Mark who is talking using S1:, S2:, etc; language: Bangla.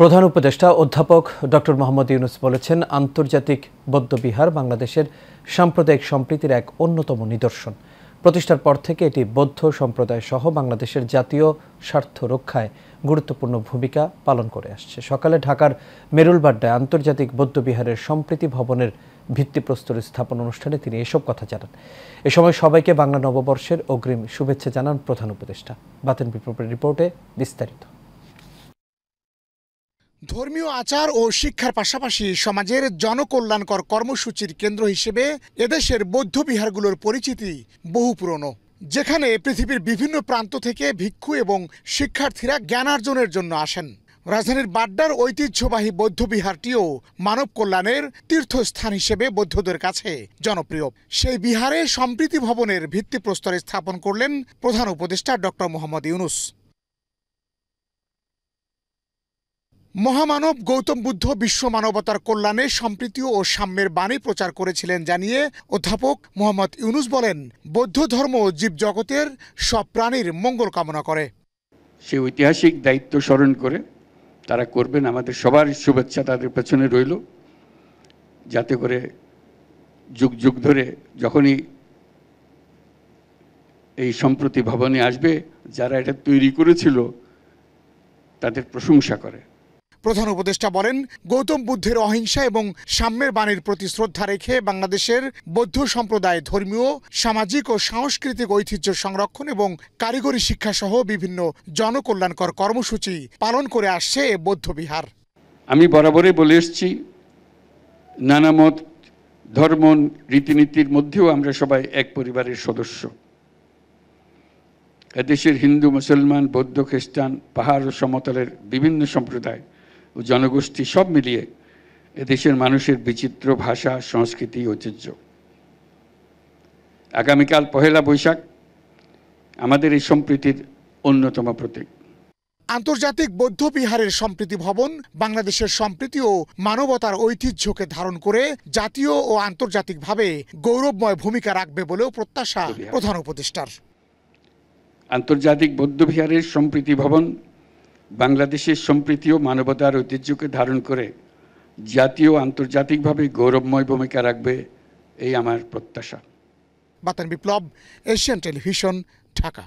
S1: প্রধান উপদেষ্টা অধ্যাপক ডক্টর মোহাম্মদ ইউনূস বলেছেন, আন্তর্জাতিক বৌদ্ধবিহার বাংলাদেশের সাম্প্রদায়িক সম্প্রীতির এক অন্যতম নিদর্শন। প্রতিষ্ঠার পর থেকে এটি বৌদ্ধ সম্প্রদায় সহ বাংলাদেশের জাতীয় স্বার্থ রক্ষায় গুরুত্বপূর্ণ ভূমিকা পালন করে আসছে। সকালে ঢাকার মেরুলবাড্ডায় আন্তর্জাতিক বৌদ্ধবিহারের সম্প্রীতি ভবনের ভিত্তিপ্রস্তর স্থাপন অনুষ্ঠানে তিনি এসব কথা জানান। এ সময় সবাইকে বাংলা নববর্ষের অগ্রিম শুভেচ্ছা জানান প্রধান উপদেষ্টা। বাতেন বিপ্লবের রিপোর্টে বিস্তারিত।
S2: ধর্মীয় আচার ও শিক্ষার পাশাপাশি সমাজের জনকল্যাণকর কর্মসূচির কেন্দ্র হিসেবে এদেশের বৌদ্ধ বিহারগুলোর পরিচিতি বহু পুরনো, যেখানে পৃথিবীর বিভিন্ন প্রান্ত থেকে ভিক্ষু এবং শিক্ষার্থীরা জ্ঞানার্জনের জন্য আসেন। রাজধানীর বাড্ডার ঐতিহ্যবাহী বৌদ্ধ বিহারটিও মানব কল্যাণের তীর্থস্থান হিসেবে বৌদ্ধদের কাছে জনপ্রিয়। সেই বিহারে সম্প্রীতি ভবনের ভিত্তিপ্রস্তর স্থাপন করলেন প্রধান উপদেষ্টা ডক্টর মোহাম্মদ ইউনূস। মহামানব গৌতম বুদ্ধ বিশ্ব মানবতার কল্যাণে সম্প্রীতি ও সাম্যের বাণী প্রচার করেছিলেন জানিয়ে অধ্যাপক মোহাম্মদ ইউনূস বলেন, বৌদ্ধ ধর্ম জীবজগতের সব প্রাণীর মঙ্গল কামনা করে।
S3: সে ঐতিহাসিক দায়িত্ব স্মরণ করে তারা করবেন। আমাদের সবার শুভেচ্ছা তাদের পেছনে রইল, যাতে করে যুগ যুগ ধরে যখনই এই সম্প্রতি ভবনে আসবে, যারা এটা তৈরি করেছিল তাদের প্রশংসা করে।
S2: প্রধান উপদেষ্টা বলেন, গৌতম বুদ্ধের অহিংসা এবং সাম্যের বাণীর প্রতি শ্রদ্ধা রেখে বাংলাদেশের বৌদ্ধ সম্প্রদায় ধর্মীয়, সামাজিক ও সাংস্কৃতিক ঐতিহ্য সংরক্ষণ এবং কারিগরি শিক্ষা সহ বিভিন্ন জনকল্যাণকর কর্মসূচি পালন করে আসছে এ বৌদ্ধ বিহার।
S3: আমি বরাবরই বলে এসেছি, নানা মত, ধর্ম, রীতিনীতির মধ্যেও আমরা সবাই এক পরিবারের সদস্য। এদেশের হিন্দু, মুসলমান, বৌদ্ধ, খ্রিস্টান, পাহাড় ও সমতলের বিভিন্ন সম্প্রদায় ও জনগোষ্ঠী সব মিলিয়ে এদেশের মানুষের বিচিত্র ভাষা, সংস্কৃতি, ঐতিহ্য। আগামীকাল পহেলা বৈশাখ আমাদের এই সম্প্রীতির অন্যতম প্রতীক।
S2: আন্তর্জাতিক বৌদ্ধ বিহারের সম্প্রীতি ভবন বাংলাদেশের সম্প্রীতি ও মানবতার ঐতিহ্যকে ধারণ করে জাতীয় ও আন্তর্জাতিকভাবে গৌরবময় ভূমিকা রাখবে বলেও প্রত্যাশা প্রধান উপদেষ্টার।
S3: আন্তর্জাতিক বৌদ্ধবিহারের সম্প্রীতি ভবন বাংলাদেশের সম্প্রীতি ও মানবতার ঐতিহ্যকে ধারণ করে জাতীয় ও আন্তর্জাতিকভাবে গৌরবময় ভূমিকা রাখবে, এই আমার প্রত্যাশা।
S2: বাতেন বিপ্লব, এশিয়ান টেলিভিশন, ঢাকা।